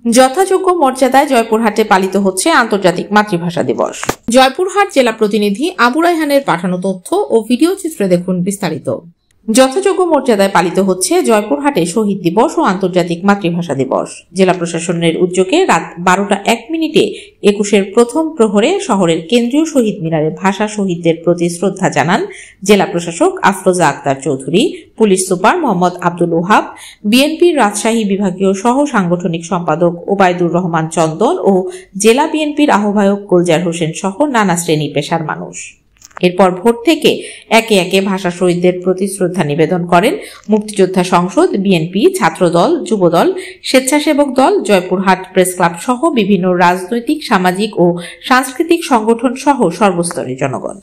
যথাযোগ্য মর্যাদায় জয়পুরহাটে পালিত হচ্ছে আন্তর্জাতিক মাতৃভাষা দিবস। জয়পুরহাট জেলা প্রতিনিধি আবু রায়হানের পাঠানো তথ্য ও ভিডিও চিত্রে দেখুন বিস্তারিত। যথাযোগ্য মর্যাদায় পালিত হচ্ছে জয়পুরহাটে শহীদ দিবস ও আন্তর্জাতিক মাতৃভাষা দিবস। জেলা প্রশাসনের উদ্যোগে রাত 12:01 21-এর প্রথম প্রহরে শহরের কেন্দ্রীয় শহীদ মিনারে ভাষা শহীদদের প্রতি শ্রদ্ধা জানান জেলা প্রশাসক আফরোজা আক্তার চৌধুরী, পুলিশ সুপার মোহাম্মদ আব্দুল ওহাব, বিএনপির রাজশাহী বিভাগীয় সহ সাংগঠনিক সম্পাদক ওবায়দুর রহমান চন্দন ও জেলা বিএনপির আহ্বায়ক গুলজার হোসেন সহ নানা শ্রেণী পেশার মানুষ। এরপর ভোর থেকে একে একে ভাষা শহীদদের প্রতি শ্রদ্ধা নিবেদন করেন মুক্তিযোদ্ধা সংসদ, বিএনপি, ছাত্রদল, যুবদল, স্বেচ্ছাসেবক দল, জয়পুরহাট প্রেস ক্লাব সহ বিভিন্ন রাজনৈতিক, সামাজিক ও সাংস্কৃতিক সংগঠন সহ সর্বস্তরের জনগণ।